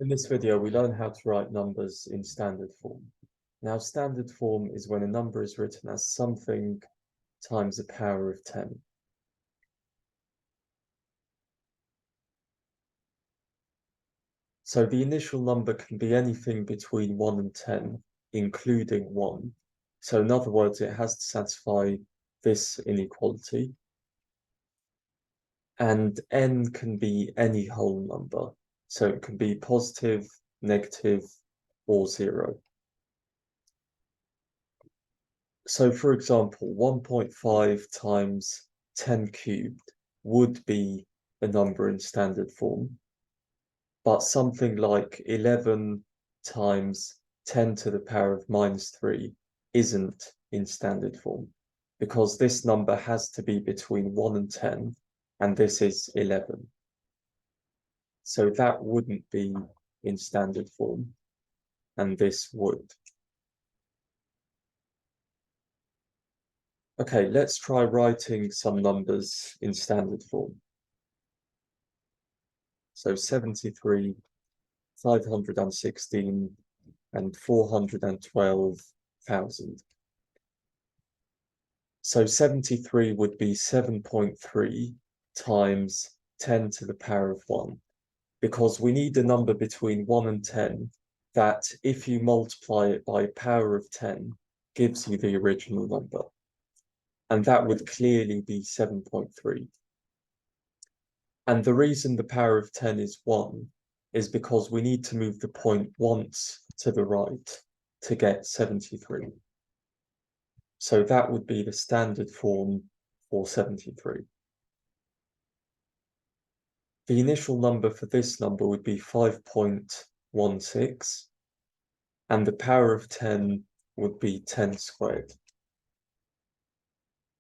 In this video, we learn how to write numbers in standard form. Now, standard form is when a number is written as something times a power of 10. So the initial number can be anything between 1 and 10, including 1. So in other words, it has to satisfy this inequality. And n can be any whole number. So it can be positive, negative, or 0. So for example, 1.5 times 10 cubed would be a number in standard form, but something like 11 times 10 to the power of minus 3 isn't in standard form, because this number has to be between 1 and 10, and this is 11. So that wouldn't be in standard form, and this would. Okay, let's try writing some numbers in standard form. So 73, 516, and 412,000. So 73 would be 7.3 times 10 to the power of 1, because we need a number between 1 and 10 that, if you multiply it by power of 10, gives you the original number. And that would clearly be 7.3. And the reason the power of 10 is 1 is because we need to move the point once to the right to get 73. So that would be the standard form for 73. The initial number for this number would be 5.16, and the power of 10 would be 10 squared.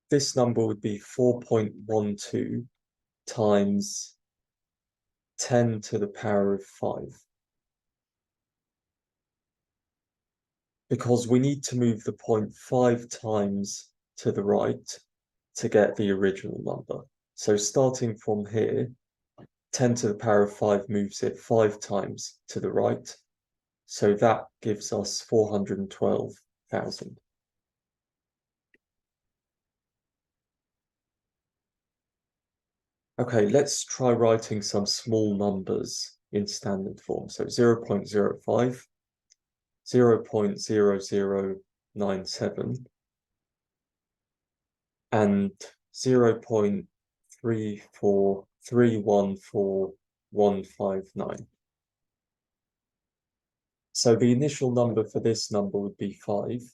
This number would be 4.12 times 10 to the power of 5. Because we need to move the point 5 times to the right to get the original number. So starting from here, 10 to the power of 5 moves it 5 times to the right. So that gives us 412,000. Okay, let's try writing some small numbers in standard form. So 0.05, 0.0097, and 0.34314,159. So the initial number for this number would be 5,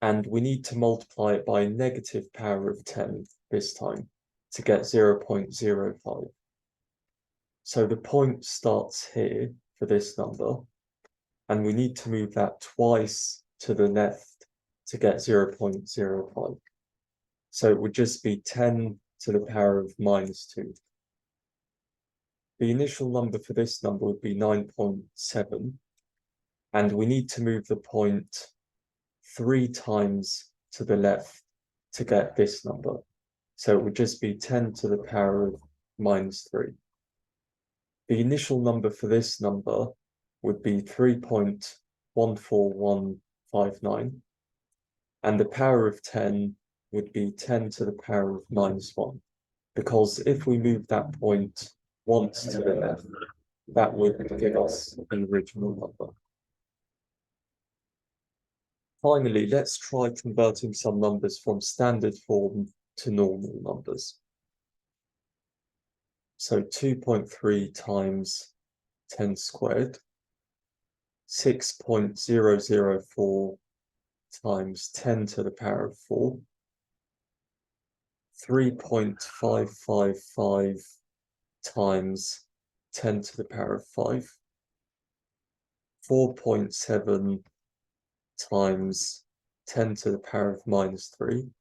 and we need to multiply it by a negative power of 10 this time to get 0.05. So the point starts here for this number, and we need to move that twice to the left to get 0.05. So it would just be 10 to the power of minus 2. The initial number for this number would be 9.7, and we need to move the point 3 times to the left to get this number. So it would just be 10 to the power of minus 3. The initial number for this number would be 3.14159, and the power of 10 would be 10 to the power of minus 1, because if we move that point once to the left, that would give us an original number. Finally, let's try converting some numbers from standard form to normal numbers. So 2.3 times 10 squared, 6.004 times 10 to the power of 4, 3.555 times 10 to the power of 5, 4.7 times 10 to the power of minus 3,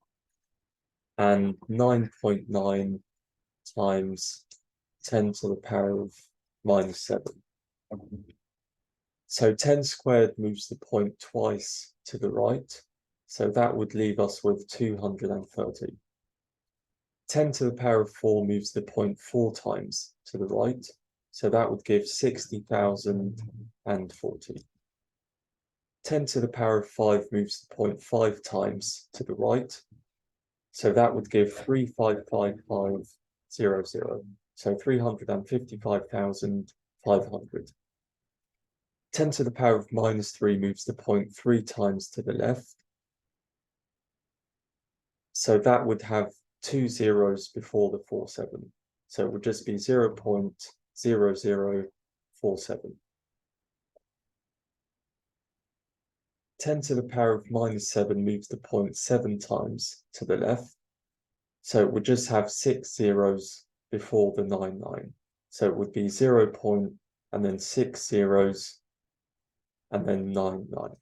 and 9.9 times 10 to the power of minus 7. So 10 squared moves the point twice to the right, so that would leave us with 230. 10 to the power of 4 moves the point 4 times to the right, So that would give 60,040. 10 to the power of 5 moves the point 5 times to the right. So that would give 355500. So 355,500. 10 to the power of minus 3 moves the point 3 times to the left. So that would have 2 zeros before the 47. So it would just be 0.0047. 10 to the power of minus 7 moves the point 7 times to the left. So it would just have 6 zeros before the 99. So it would be 0 point and then 6 zeros and then 99.